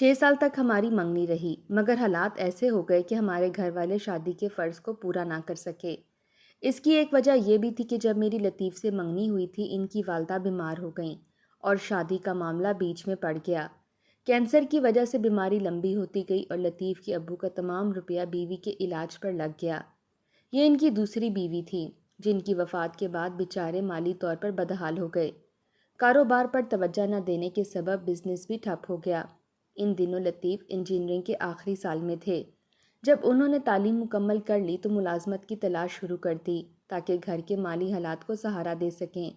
6 سال تک ہماری منگنی رہی، مگر حالات ایسے ہو گئے کہ ہمارے گھر والے شادی کے فرض کو پورا نہ کر سکے۔ اس کی ایک وجہ یہ بھی تھی کہ جب میری لطیف سے منگنی ہوئی تھی، ان کی والدہ بیمار ہو گئیں اور شادی کا معاملہ بیچ میں پڑ گیا۔ کینسر کی وجہ سے بیماری لمبی ہوتی گئی اور لطیف کے ابو کا تمام روپیہ بیوی کے علاج پر لگ گیا۔ یہ ان کی دوسری بیوی تھی، جن کی وفات کے بعد بیچارے مالی طور پر بدحال ہو گئے۔ کاروبار پر توجہ نہ دینے کے سبب بزنس بھی ٹھپ ہو گیا۔ ان دنوں لطیف انجینئرنگ کے آخری سال میں تھے۔ جب انہوں نے تعلیم مکمل کر لی تو ملازمت کی تلاش شروع کر دی تاکہ گھر کے مالی حالات کو سہارا دے سکیں۔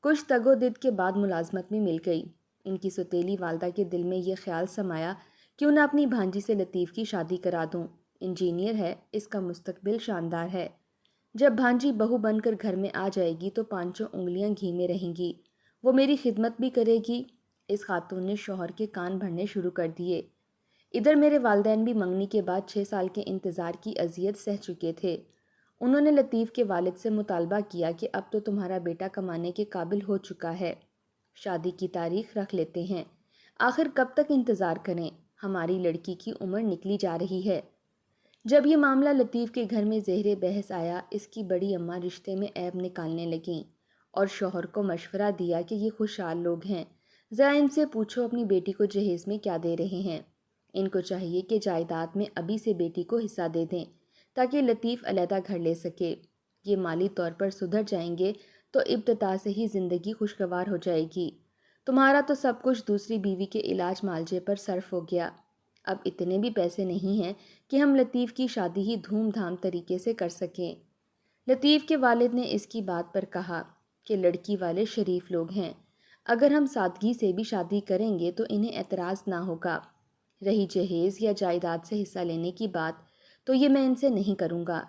کچھ تگ و دد کے بعد ملازمت میں مل گئی۔ ان کی سوتیلی والدہ کے دل میں یہ خیال سمایا کہ انہیں اپنی بھانجی سے لطیف کی شادی کرا دوں۔ انجینئر ہے، اس کا مستقبل شاندار ہے۔ جب بھانجی بہو بن کر گھر میں آ جائے گی تو پانچوں انگلیاں گھی میں رہیں گی، وہ میری خدمت بھی کرے گی۔ اس خاتون نے شوہر کے کان بھرنے شروع کر دیے۔ ادھر میرے والدین بھی منگنی کے بعد 6 سال کے انتظار کی اذیت سہ چکے تھے۔ انہوں نے لطیف کے والد سے مطالبہ کیا کہ اب تو تمہارا بیٹا کمانے کے قابل ہو چکا ہے، شادی کی تاریخ رکھ لیتے ہیں۔ آخر کب تک انتظار کریں؟ ہماری لڑکی کی عمر نکلی جا رہی ہے۔ جب یہ معاملہ لطیف کے گھر میں زہر بحث آیا، اس کی بڑی اماں رشتے میں عیب نکالنے لگیں اور شوہر کو مشورہ دیا کہ یہ خوشحال لوگ ہیں، ذرا ان سے پوچھو اپنی بیٹی کو جہیز میں کیا دے رہے ہیں۔ ان کو چاہیے کہ جائیداد میں ابھی سے بیٹی کو حصہ دے دیں تاکہ لطیف علیحدہ گھر لے سکے۔ یہ مالی طور پر سدھر جائیں گے تو ابتدا سے ہی زندگی خوشگوار ہو جائے گی۔ تمہارا تو سب کچھ دوسری بیوی کے علاج معالجے پر صرف ہو گیا۔ اب اتنے بھی پیسے نہیں ہیں کہ ہم لطیف کی شادی ہی دھوم دھام طریقے سے کر سکیں۔ لطیف کے والد نے اس کی بات پر کہا کہ لڑکی والے شریف لوگ ہیں، اگر ہم سادگی سے بھی شادی کریں گے تو انہیں اعتراض نہ ہوگا۔ رہی جہیز یا جائیداد سے حصہ لینے کی بات تو یہ میں ان سے نہیں کروں گا۔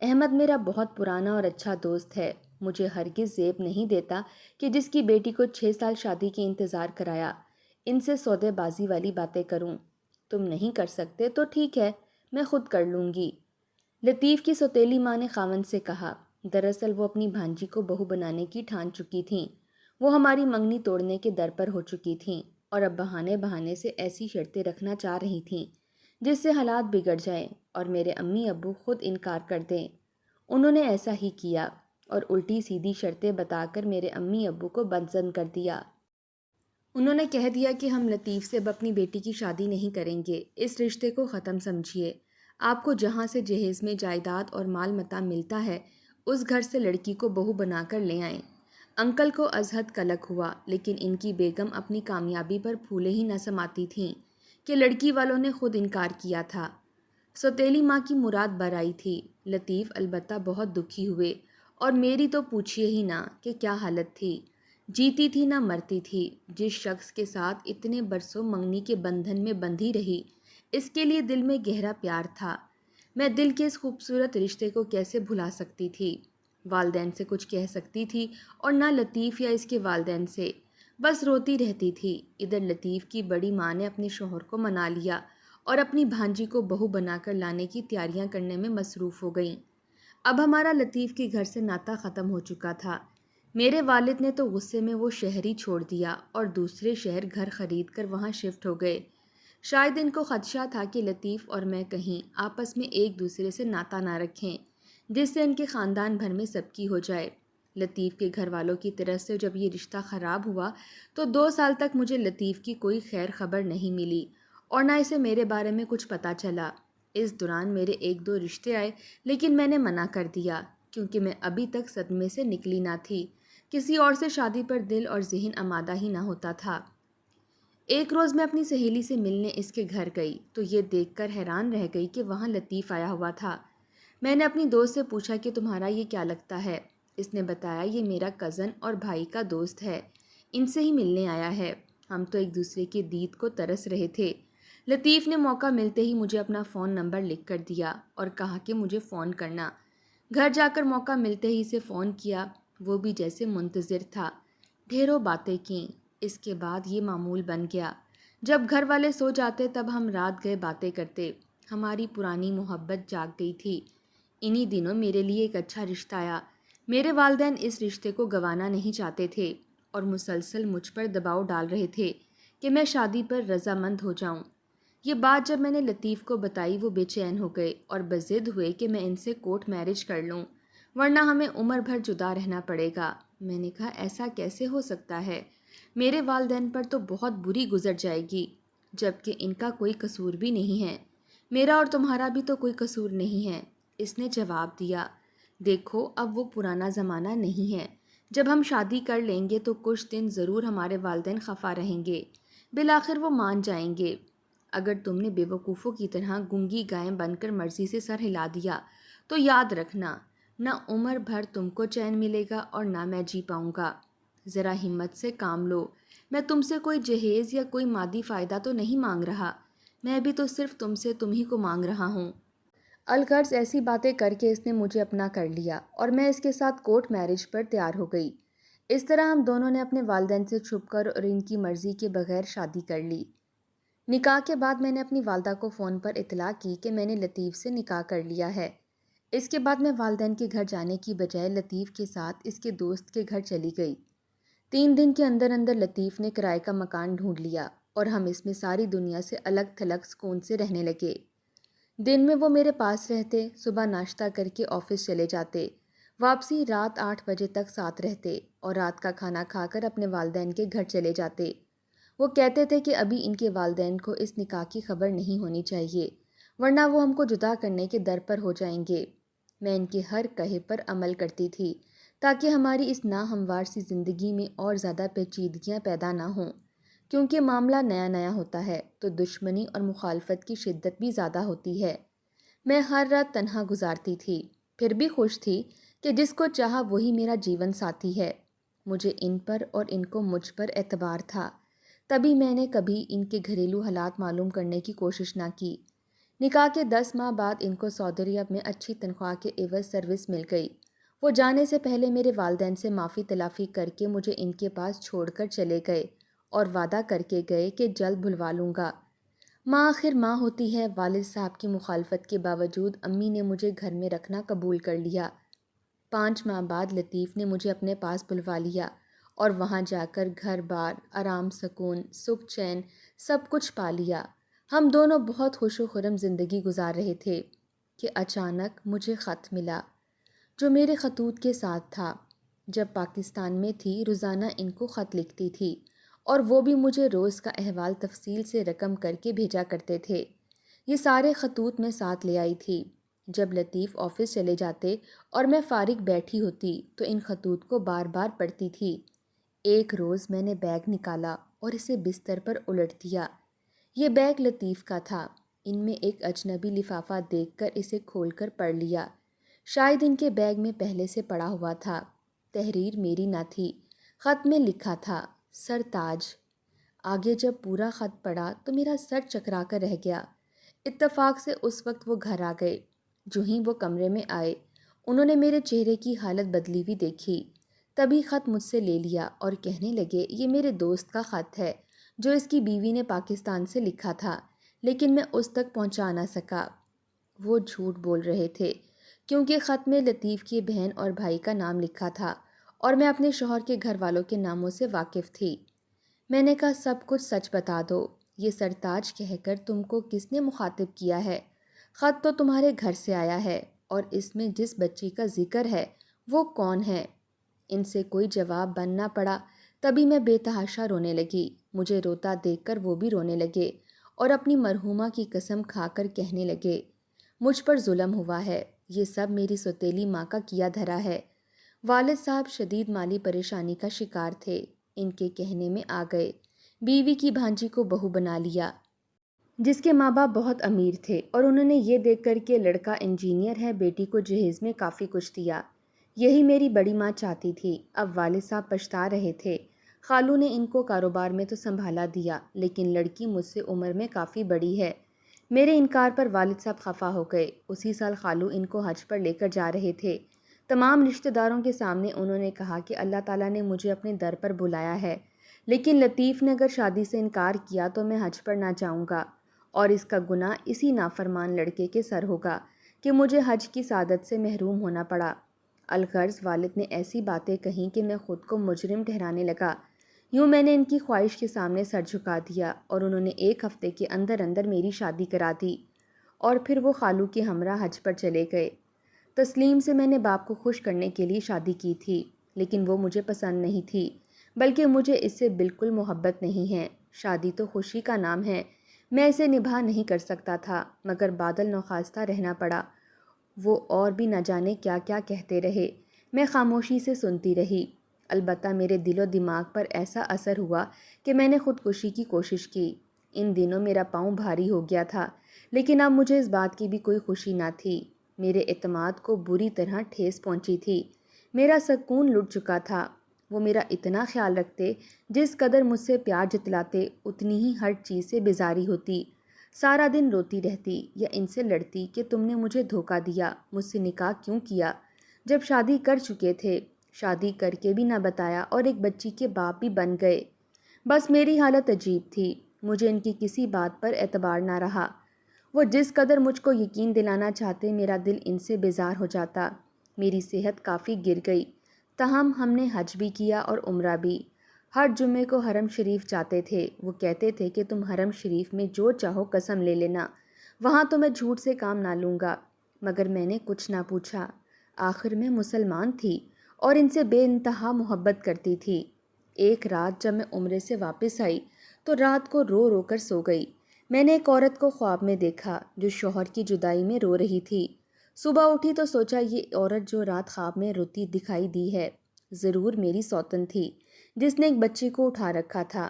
احمد میرا بہت پرانا اور اچھا دوست ہے، مجھے ہرگز زیب نہیں دیتا کہ جس کی بیٹی کو 6 سال شادی کے انتظار کرایا، ان سے سودے بازی والی باتیں کروں۔ تم نہیں کر سکتے تو ٹھیک ہے، میں خود کر لوں گی۔ لطیف کی سوتیلی ماں نے خاوند سے کہا۔ دراصل وہ اپنی بھانجی کو بہو بنانے کی ٹھان چکی تھیں۔ وہ ہماری منگنی توڑنے کے در پر ہو چکی تھیں اور اب بہانے بہانے سے ایسی شرطیں رکھنا چاہ رہی تھیں جس سے حالات بگڑ جائیں اور میرے امی ابو خود انکار کر دیں۔ انہوں نے ایسا ہی کیا اور الٹی سیدھی شرطیں بتا کر میرے امی ابو کو بدظن کر دیا۔ انہوں نے کہہ دیا کہ ہم لطیف سے اب اپنی بیٹی کی شادی نہیں کریں گے، اس رشتے کو ختم سمجھیے۔ آپ کو جہاں سے جہیز میں جائیداد اور مال متاع ملتا ہے اس گھر سے لڑکی کو بہو بنا کر لے آئیں۔ انکل کو ازحد قلق ہوا، لیکن ان کی بیگم اپنی کامیابی پر پھولے ہی نہ سماتی تھیں کہ لڑکی والوں نے خود انکار کیا تھا۔ سوتیلی ماں کی مراد بر آئی تھی۔ لطیف البتہ بہت دکھی ہوئے اور میری تو پوچھیے ہی نہ کہ کیا حالت تھی۔ جیتی تھی نہ مرتی تھی۔ جس شخص کے ساتھ اتنے برسوں منگنی کے بندھن میں بندھی رہی، اس کے لیے دل میں گہرا پیار تھا۔ میں دل کے اس خوبصورت رشتے کو کیسے بھلا سکتی تھی؟ والدین سے کچھ کہہ سکتی تھی اور نہ لطیف یا اس کے والدین سے، بس روتی رہتی تھی۔ ادھر لطیف کی بڑی ماں نے اپنے شوہر کو منا لیا اور اپنی بھانجی کو بہو بنا کر لانے کی تیاریاں کرنے میں مصروف ہو گئیں۔ اب ہمارا لطیف کے گھر سے ناطہ ختم ہو چکا تھا۔ میرے والد نے تو غصے میں وہ شہر ہی چھوڑ دیا اور دوسرے شہر گھر خرید کر وہاں شفٹ ہو گئے۔ شاید ان کو خدشہ تھا کہ لطیف اور میں کہیں آپس میں ایک دوسرے سے ناطہ نہ رکھیں، جس سے ان کے خاندان بھر میں سب کی ہو جائے۔ لطیف کے گھر والوں کی طرف سے جب یہ رشتہ خراب ہوا تو 2 سال تک مجھے لطیف کی کوئی خیر خبر نہیں ملی اور نہ اسے میرے بارے میں کچھ پتہ چلا۔ اس دوران میرے 1-2 رشتے آئے، لیکن میں نے منع کر دیا کیونکہ میں ابھی تک صدمے سے نکلی نہ تھی۔ کسی اور سے شادی پر دل اور ذہن آمادہ ہی نہ ہوتا تھا۔ ایک روز میں اپنی سہیلی سے ملنے اس کے گھر گئی تو یہ دیکھ کر حیران رہ گئی کہ وہاں لطیف آیا ہوا تھا۔ میں نے اپنی دوست سے پوچھا کہ تمہارا یہ کیا لگتا ہے؟ اس نے بتایا یہ میرا کزن اور بھائی کا دوست ہے، ان سے ہی ملنے آیا ہے۔ ہم تو ایک دوسرے کے دید کو ترس رہے تھے۔ لطیف نے موقع ملتے ہی مجھے اپنا فون نمبر لکھ کر دیا اور کہا کہ مجھے فون کرنا۔ گھر جا کر موقع ملتے ہی اسے فون کیا، وہ بھی جیسے منتظر تھا۔ ڈھیروں باتیں کیں۔ اس کے بعد یہ معمول بن گیا، جب گھر والے سو جاتے تب ہم رات گئے باتیں کرتے۔ ہماری پرانی محبت جاگ گئی تھی۔ انہی دنوں میرے لیے ایک اچھا رشتہ آیا۔ میرے والدین اس رشتے کو گنوانا نہیں چاہتے تھے اور مسلسل مجھ پر دباؤ ڈال رہے تھے کہ میں شادی پر رضامند ہو جاؤں۔ یہ بات جب میں نے لطیف کو بتائی وہ بے چین ہو گئے اور بضد ہوئے کہ میں ان سے کورٹ میرج کر لوں، ورنہ ہمیں عمر بھر جدا رہنا پڑے گا۔ میں نے کہا ایسا کیسے ہو سکتا ہے؟ میرے والدین پر تو بہت بری گزر جائے گی، جبکہ ان کا کوئی قصور بھی نہیں ہے۔ میرا اور تمہارا بھی تو کوئی قصور نہیں ہے۔ اس نے جواب دیا، دیکھو اب وہ پرانا زمانہ نہیں ہے۔ جب ہم شادی کر لیں گے تو کچھ دن ضرور ہمارے والدین خفا رہیں گے، بالآخر وہ مان جائیں گے۔ اگر تم نے بے وقوفوں کی طرح گنگی گائیں بن کر مرضی سے سر ہلا دیا تو یاد رکھنا، نہ عمر بھر تم کو چین ملے گا اور نہ میں جی پاؤں گا۔ ذرا ہمت سے کام لو۔ میں تم سے کوئی جہیز یا کوئی مادی فائدہ تو نہیں مانگ رہا، میں بھی تو صرف تم ہی کو مانگ رہا ہوں۔ الغرض ایسی باتیں کر کے اس نے مجھے اپنا کر لیا اور میں اس کے ساتھ کورٹ میرج پر تیار ہو گئی۔ اس طرح ہم دونوں نے اپنے والدین سے چھپ کر اور ان کی مرضی کے بغیر شادی کر لی۔ نکاح کے بعد میں نے اپنی والدہ کو فون پر اطلاع کی کہ میں نے لطیف سے نکاح کر لیا ہے۔ اس کے بعد میں والدین کے گھر جانے کی بجائے لطیف کے ساتھ اس کے دوست کے گھر چلی گئی۔ 3 دن کے اندر اندر لطیف نے کرائے کا مکان ڈھونڈ لیا اور ہم اس میں ساری دنیا سے الگ تھلگ سکون سے رہنے لگے۔ دن میں وہ میرے پاس رہتے، صبح ناشتہ کر کے آفس چلے جاتے، واپسی رات 8 بجے تک ساتھ رہتے اور رات کا کھانا کھا کر اپنے والدین کے گھر چلے جاتے۔ وہ کہتے تھے کہ ابھی ان کے والدین کو اس نکاح کی خبر نہیں ہونی چاہیے، ورنہ وہ ہم کو جدا کرنے کے در پر ہو جائیں گے۔ میں ان کے ہر کہے پر عمل کرتی تھی تاکہ ہماری اس ناہموار سی زندگی میں اور زیادہ پیچیدگیاں پیدا نہ ہوں، کیونکہ معاملہ نیا نیا ہوتا ہے تو دشمنی اور مخالفت کی شدت بھی زیادہ ہوتی ہے۔ میں ہر رات تنہا گزارتی تھی، پھر بھی خوش تھی کہ جس کو چاہا وہی میرا جیون ساتھی ہے۔ مجھے ان پر اور ان کو مجھ پر اعتبار تھا، تبھی میں نے کبھی ان کے گھریلو حالات معلوم کرنے کی کوشش نہ کی۔ نکاح کے 10 ماہ بعد ان کو سعودی عرب میں اچھی تنخواہ کے عوض سروس مل گئی۔ وہ جانے سے پہلے میرے والدین سے معافی تلافی کر کے مجھے ان کے پاس چھوڑ کر چلے گئے اور وعدہ کر کے گئے کہ جلد بھلوا لوں گا۔ ماں آخر ماں ہوتی ہے۔ والد صاحب کی مخالفت کے باوجود امی نے مجھے گھر میں رکھنا قبول کر لیا۔ 5 ماہ بعد لطیف نے مجھے اپنے پاس بلوا لیا اور وہاں جا کر گھر بار، آرام سکون، سکھ چین سب کچھ پا لیا۔ ہم دونوں بہت خوش و خرم زندگی گزار رہے تھے کہ اچانک مجھے خط ملا جو میرے خطوط کے ساتھ تھا۔ جب پاکستان میں تھی روزانہ ان کو خط لکھتی تھی اور وہ بھی مجھے روز کا احوال تفصیل سے رقم کر کے بھیجا کرتے تھے۔ یہ سارے خطوط میں ساتھ لے آئی تھی۔ جب لطیف آفس چلے جاتے اور میں فارغ بیٹھی ہوتی تو ان خطوط کو بار بار پڑھتی تھی۔ ایک روز میں نے بیگ نکالا اور اسے بستر پر الٹ دیا۔ یہ بیگ لطیف کا تھا۔ ان میں ایک اجنبی لفافہ دیکھ کر اسے کھول کر پڑھ لیا۔ شاید ان کے بیگ میں پہلے سے پڑا ہوا تھا۔ تحریر میری نہ تھی، خط میں لکھا تھا سرتاج۔ آگے جب پورا خط پڑھا تو میرا سر چکرا کر رہ گیا۔ اتفاق سے اس وقت وہ گھر آ گئے۔ جو ہی وہ کمرے میں آئے انہوں نے میرے چہرے کی حالت بدلی ہوئی دیکھی، تبھی خط مجھ سے لے لیا اور کہنے لگے یہ میرے دوست کا خط ہے جو اس کی بیوی نے پاکستان سے لکھا تھا، لیکن میں اس تک پہنچا نہ سکا۔ وہ جھوٹ بول رہے تھے کیونکہ خط میں لطیف کی بہن اور بھائی کا نام لکھا تھا اور میں اپنے شوہر کے گھر والوں کے ناموں سے واقف تھی۔ میں نے کہا سب کچھ سچ بتا دو، یہ سرتاج کہہ کر تم کو کس نے مخاطب کیا ہے؟ خط تو تمہارے گھر سے آیا ہے اور اس میں جس بچی کا ذکر ہے وہ کون ہے؟ ان سے کوئی جواب بن نہ پڑا، تبھی میں بے تحاشا رونے لگی۔ مجھے روتا دیکھ کر وہ بھی رونے لگے اور اپنی مرحومہ کی قسم کھا کر کہنے لگے مجھ پر ظلم ہوا ہے، یہ سب میری سوتیلی ماں کا کیا دھرا ہے۔ والد صاحب شدید مالی پریشانی کا شکار تھے، ان کے کہنے میں آ گئے، بیوی کی بھانجی کو بہو بنا لیا جس کے ماں باپ بہت امیر تھے اور انہوں نے یہ دیکھ کر کہ لڑکا انجینئر ہے بیٹی کو جہیز میں کافی کچھ دیا۔ یہی میری بڑی ماں چاہتی تھی۔ اب والد صاحب پچھتا رہے تھے۔ خالو نے ان کو کاروبار میں تو سنبھالا دیا لیکن لڑکی مجھ سے عمر میں کافی بڑی ہے۔ میرے انکار پر والد صاحب خفا ہو گئے۔ اسی سال خالو ان کو حج پر لے کر جا رہے تھے۔ تمام رشتہ داروں کے سامنے انہوں نے کہا کہ اللہ تعالیٰ نے مجھے اپنے در پر بلایا ہے، لیکن لطیف نے اگر شادی سے انکار کیا تو میں حج پر نہ جاؤں گا اور اس کا گناہ اسی نافرمان لڑکے کے سر ہوگا کہ مجھے حج کی سعادت سے محروم ہونا پڑا۔ الغرض والد نے ایسی باتیں کہیں کہ میں خود کو مجرم ٹھہرانے لگا۔ یوں میں نے ان کی خواہش کے سامنے سر جھکا دیا اور انہوں نے 1 ہفتے کے اندر اندر میری شادی کرا دی اور پھر وہ خالو کے ہمراہ حج پر چلے گئے۔ تسلیم سے میں نے باپ کو خوش کرنے کے لیے شادی کی تھی، لیکن وہ مجھے پسند نہیں تھی، بلکہ مجھے اس سے بالکل محبت نہیں ہے۔ شادی تو خوشی کا نام ہے، میں اسے نبھا نہیں کر سکتا تھا، مگر بادل نخواستہ رہنا پڑا۔ وہ اور بھی نہ جانے کیا کیا کہتے رہے، میں خاموشی سے سنتی رہی۔ البتہ میرے دل و دماغ پر ایسا اثر ہوا کہ میں نے خودکشی کی کوشش کی۔ ان دنوں میرا پاؤں بھاری ہو گیا تھا، لیکن اب مجھے اس بات کی بھی کوئی خوشی نہ تھی۔ میرے اعتماد کو بری طرح ٹھیس پہنچی تھی، میرا سکون لٹ چکا تھا۔ وہ میرا اتنا خیال رکھتے، جس قدر مجھ سے پیار جتلاتے اتنی ہی ہر چیز سے بیزاری ہوتی۔ سارا دن روتی رہتی یا ان سے لڑتی کہ تم نے مجھے دھوکہ دیا، مجھ سے نکاح کیوں کیا جب شادی کر چکے تھے، شادی کر کے بھی نہ بتایا اور ایک بچی کے باپ بھی بن گئے۔ بس میری حالت عجیب تھی، مجھے ان کی کسی بات پر اعتبار نہ رہا۔ وہ جس قدر مجھ کو یقین دلانا چاہتے، میرا دل ان سے بیزار ہو جاتا۔ میری صحت کافی گر گئی، تاہم ہم نے حج بھی کیا اور عمرہ بھی۔ ہر جمعے کو حرم شریف جاتے تھے۔ وہ کہتے تھے کہ تم حرم شریف میں جو چاہو قسم لے لینا، وہاں تو میں جھوٹ سے کام نہ لوں گا، مگر میں نے کچھ نہ پوچھا۔ آخر میں مسلمان تھی اور ان سے بے انتہا محبت کرتی تھی۔ ایک رات جب میں عمرے سے واپس آئی تو رات کو رو رو کر سو گئی۔ میں نے ایک عورت کو خواب میں دیکھا جو شوہر کی جدائی میں رو رہی تھی۔ صبح اٹھی تو سوچا یہ عورت جو رات خواب میں روتی دکھائی دی ہے ضرور میری سوتن تھی، جس نے ایک بچی کو اٹھا رکھا تھا۔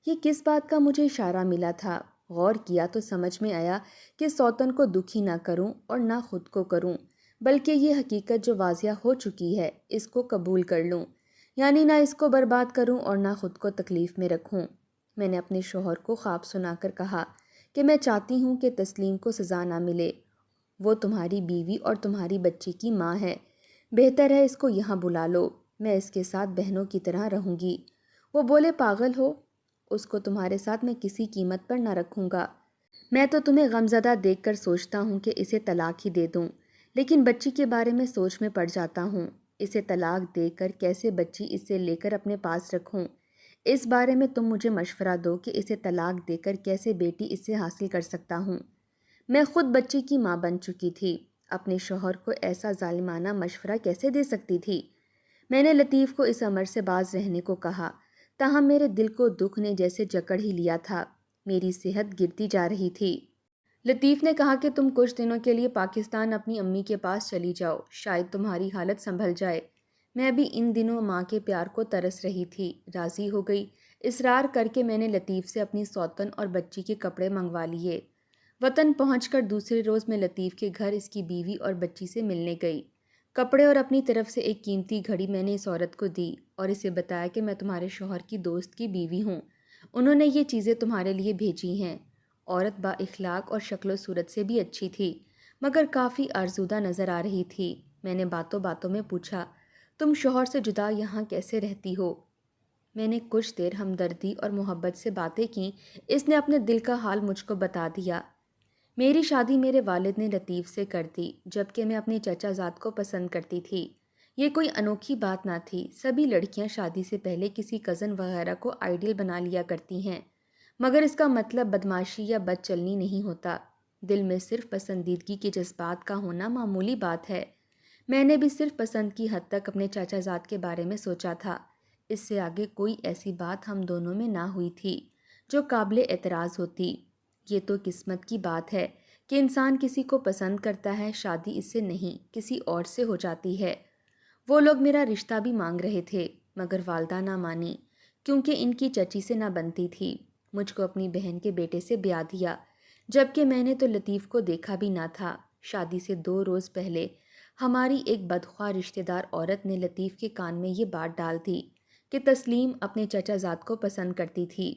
یہ کس بات کا مجھے اشارہ ملا تھا؟ غور کیا تو سمجھ میں آیا کہ سوتن کو دکھی نہ کروں اور نہ خود کو کروں، بلکہ یہ حقیقت جو واضح ہو چکی ہے اس کو قبول کر لوں، یعنی نہ اس کو برباد کروں اور نہ خود کو تکلیف میں رکھوں۔ میں نے اپنے شوہر کو خواب سنا کر کہا کہ میں چاہتی ہوں کہ تسلیم کو سزا نہ ملے، وہ تمہاری بیوی اور تمہاری بچی کی ماں ہے، بہتر ہے اس کو یہاں بلا لو، میں اس کے ساتھ بہنوں کی طرح رہوں گی۔ وہ بولے پاگل ہو، اس کو تمہارے ساتھ میں کسی قیمت پر نہ رکھوں گا۔ میں تو تمہیں غمزدہ دیکھ کر سوچتا ہوں کہ اسے طلاق ہی دے دوں، لیکن بچی کے بارے میں سوچ میں پڑ جاتا ہوں، اسے طلاق دے کر کیسے بچی اسے لے کر اپنے پاس رکھوں؟ اس بارے میں تم مجھے مشورہ دو کہ اسے طلاق دے کر کیسے بیٹی اس سے حاصل کر سکتا ہوں۔ میں خود بچی کی ماں بن چکی تھی، اپنے شوہر کو ایسا ظالمانہ مشورہ کیسے دے سکتی تھی؟ میں نے لطیف کو اس امر سے باز رہنے کو کہا، تاہم میرے دل کو دکھ نے جیسے جکڑ ہی لیا تھا، میری صحت گرتی جا رہی تھی۔ لطیف نے کہا کہ تم کچھ دنوں کے لیے پاکستان اپنی امی کے پاس چلی جاؤ، شاید تمہاری حالت سنبھل جائے۔ میں بھی ان دنوں ماں کے پیار کو ترس رہی تھی، راضی ہو گئی۔ اصرار کر کے میں نے لطیف سے اپنی سوتن اور بچی کے کپڑے منگوا لیے۔ وطن پہنچ کر دوسرے روز میں لطیف کے گھر اس کی بیوی اور بچی سے ملنے گئی۔ کپڑے اور اپنی طرف سے ایک قیمتی گھڑی میں نے اس عورت کو دی اور اسے بتایا کہ میں تمہارے شوہر کی دوست کی بیوی ہوں، انہوں نے یہ چیزیں تمہارے لیے بھیجی ہیں۔ عورت با اخلاق اور شکل و صورت سے بھی اچھی تھی، مگر کافی آرزودہ نظر آ رہی تھی۔ میں نے باتوں باتوں میں پوچھا، تم شوہر سے جدا یہاں کیسے رہتی ہو؟ میں نے کچھ دیر ہمدردی اور محبت سے باتیں کیں، اس نے اپنے دل کا حال مجھ کو بتا دیا۔ میری شادی میرے والد نے لطیف سے کر دی، جبکہ میں اپنے چچا زاد کو پسند کرتی تھی۔ یہ کوئی انوکھی بات نہ تھی، سبھی لڑکیاں شادی سے پہلے کسی کزن وغیرہ کو آئیڈیل بنا لیا کرتی ہیں، مگر اس کا مطلب بدمعاشی یا بد چلنی نہیں ہوتا۔ دل میں صرف پسندیدگی کے جذبات کا ہونا معمولی بات ہے۔ میں نے بھی صرف پسند کی حد تک اپنے چچا زاد کے بارے میں سوچا تھا، اس سے آگے کوئی ایسی بات ہم دونوں میں نہ ہوئی تھی جو قابل اعتراض ہوتی۔ یہ تو قسمت کی بات ہے کہ انسان کسی کو پسند کرتا ہے، شادی اس سے نہیں کسی اور سے ہو جاتی ہے۔ وہ لوگ میرا رشتہ بھی مانگ رہے تھے، مگر والدہ نہ مانی، کیونکہ ان کی چچی سے نہ بنتی تھی۔ مجھ کو اپنی بہن کے بیٹے سے بیاہ دیا، جبکہ میں نے تو لطیف کو دیکھا بھی نہ تھا۔ شادی سے 2 روز پہلے ہماری ایک بدخواہ رشتہ دار عورت نے لطیف کے کان میں یہ بات ڈال دی کہ تسلیم اپنے چچا زاد کو پسند کرتی تھی۔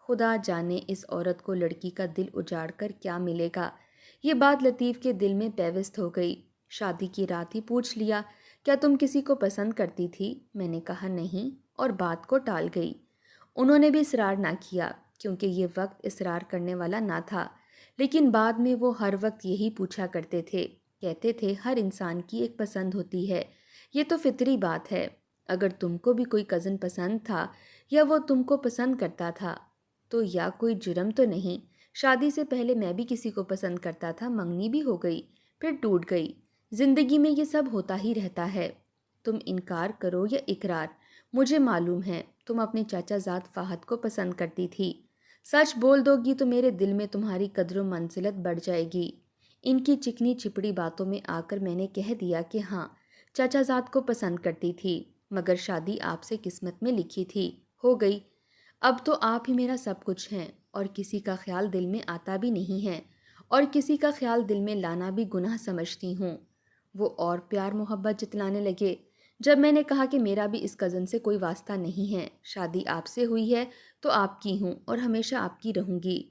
خدا جانے اس عورت کو لڑکی کا دل اجاڑ کر کیا ملے گا۔ یہ بات لطیف کے دل میں پیوست ہو گئی۔ شادی کی رات ہی پوچھ لیا، کیا تم کسی کو پسند کرتی تھی؟ میں نے کہا نہیں، اور بات کو ٹال گئی۔ انہوں نے بھی اصرار نہ کیا، کیونکہ یہ وقت اصرار کرنے والا نہ تھا، لیکن بعد میں وہ ہر وقت یہی پوچھا کرتے تھے، کہتے تھے ہر انسان کی ایک پسند ہوتی ہے، یہ تو فطری بات ہے۔ اگر تم کو بھی کوئی کزن پسند تھا یا وہ تم کو پسند کرتا تھا؟ تو یا کوئی جرم تو نہیں؟ شادی سے پہلے میں بھی کسی کو پسند کرتا تھا، منگنی بھی ہو گئی، پھر ٹوٹ گئی۔ زندگی میں یہ سب ہوتا ہی رہتا ہے۔ تم انکار کرو یا اقرار، مجھے معلوم ہے تم اپنے چاچا زاد فہد کو پسند کرتی تھی۔ سچ بول دو گی تو میرے دل میں تمہاری قدر و منزلت بڑھ جائے گی۔ ان کی چکنی چپڑی باتوں میں آ کر میں نے کہہ دیا کہ ہاں، چاچا زاد کو پسند کرتی تھی، مگر شادی آپ سے قسمت میں لکھی تھی، ہو گئی۔ اب تو آپ ہی میرا سب کچھ ہیں، اور کسی کا خیال دل میں آتا بھی نہیں ہے، اور کسی کا خیال دل میں لانا بھی گناہ سمجھتی ہوں۔ وہ اور پیار محبت جتلانے لگے۔ جب میں نے کہا کہ میرا بھی اس کزن سے کوئی واسطہ نہیں ہے، شادی آپ سے ہوئی ہے تو آپ کی ہوں اور ہمیشہ آپ کی رہوں گی۔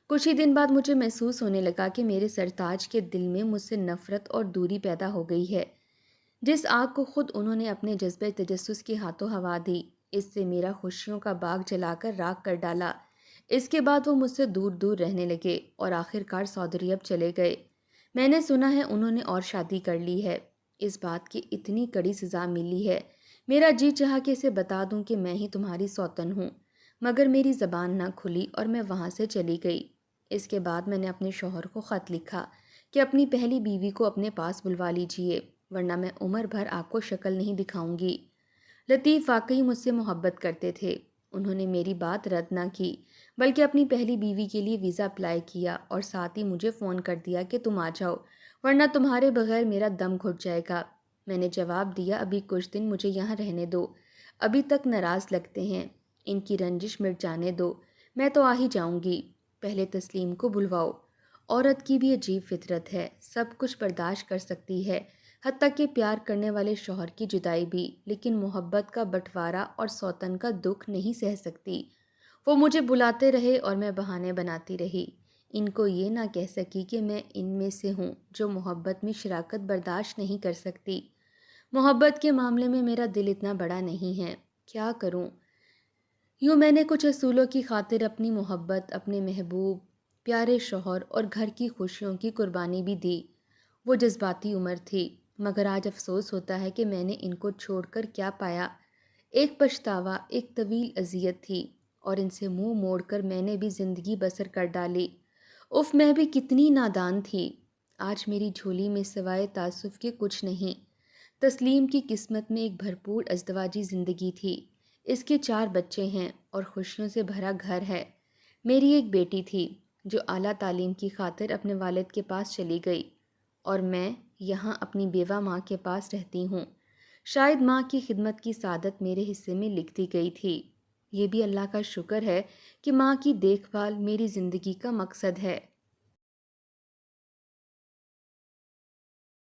کچھ ہی دن بعد مجھے محسوس ہونے لگا کہ میرے سرتاج کے دل میں مجھ سے نفرت اور دوری پیدا ہو گئی ہے۔ جس آگ کو خود انہوں نے اپنے جذبہ تجسس کے ہاتھوں ہوا دی، اس سے میرا خوشیوں کا باغ جلا کر راکھ کر ڈالا۔ اس کے بعد وہ مجھ سے دور دور رہنے لگے اور آخر کار سعودی عرب چلے گئے۔ میں نے سنا ہے انہوں نے اور شادی کر لی ہے۔ اس بات کی اتنی کڑی سزا ملی ہے، میرا جی چاہا کہ اسے بتا دوں کہ میں ہی تمہاری سوتن ہوں، مگر میری زبان نہ کھلی اور میں وہاں سے چلی گئی۔ اس کے بعد میں نے اپنے شوہر کو خط لکھا کہ اپنی پہلی بیوی کو اپنے پاس بلوا لیجئے، ورنہ میں عمر بھر آپ کو شکل نہیں دکھاؤں گی۔ لطیف واقعی مجھ سے محبت کرتے تھے۔ انہوں نے میری بات رد نہ کی، بلکہ اپنی پہلی بیوی کے لیے ویزا اپلائی کیا اور ساتھ ہی مجھے فون کر دیا کہ تم آ جاؤ، ورنہ تمہارے بغیر میرا دم گھٹ جائے گا۔ میں نے جواب دیا ابھی کچھ دن مجھے یہاں رہنے دو، ابھی تک ناراض لگتے ہیں، ان کی رنجش مٹ جانے دو، میں تو آ ہی جاؤں گی، پہلے تسلیم کو بلواؤ۔ عورت کی بھی عجیب فطرت ہے، سب کچھ برداشت کر سکتی ہے، حتیٰ کہ پیار کرنے والے شوہر کی جدائی بھی، لیکن محبت کا بٹوارا اور سوتن کا دکھ نہیں سہ سکتی۔ وہ مجھے بلاتے رہے اور میں بہانے بناتی رہی۔ ان کو یہ نہ کہہ سکی کہ میں ان میں سے ہوں جو محبت میں شراکت برداشت نہیں کر سکتی۔ محبت کے معاملے میں میرا دل اتنا بڑا نہیں ہے، کیا کروں؟ یوں میں نے کچھ اصولوں کی خاطر اپنی محبت، اپنے محبوب، پیارے شوہر اور گھر کی خوشیوں کی قربانی بھی دی۔ وہ جذباتی عمر تھی، مگر آج افسوس ہوتا ہے کہ میں نے ان کو چھوڑ کر کیا پایا۔ ایک پچھتاوا، ایک طویل اذیت تھی، اور ان سے منہ موڑ کر میں نے بھی زندگی بسر کر ڈالی۔ اف میں بھی کتنی نادان تھی۔ آج میری جھولی میں سوائے تعصب کے کچھ نہیں۔ تسلیم کی قسمت میں ایک بھرپور ازدواجی زندگی تھی، اس کے 4 بچے ہیں اور خوشیوں سے بھرا گھر ہے۔ میری ایک بیٹی تھی جو اعلیٰ تعلیم کی خاطر اپنے والد کے پاس چلی گئی، اور میں یہاں اپنی بیوہ ماں کے پاس رہتی ہوں۔ شاید ماں کی خدمت کی سعادت میرے حصے میں لکھ دی گئی تھی۔ یہ بھی اللہ کا شکر ہے کہ ماں کی دیکھ بھال میری زندگی کا مقصد ہے۔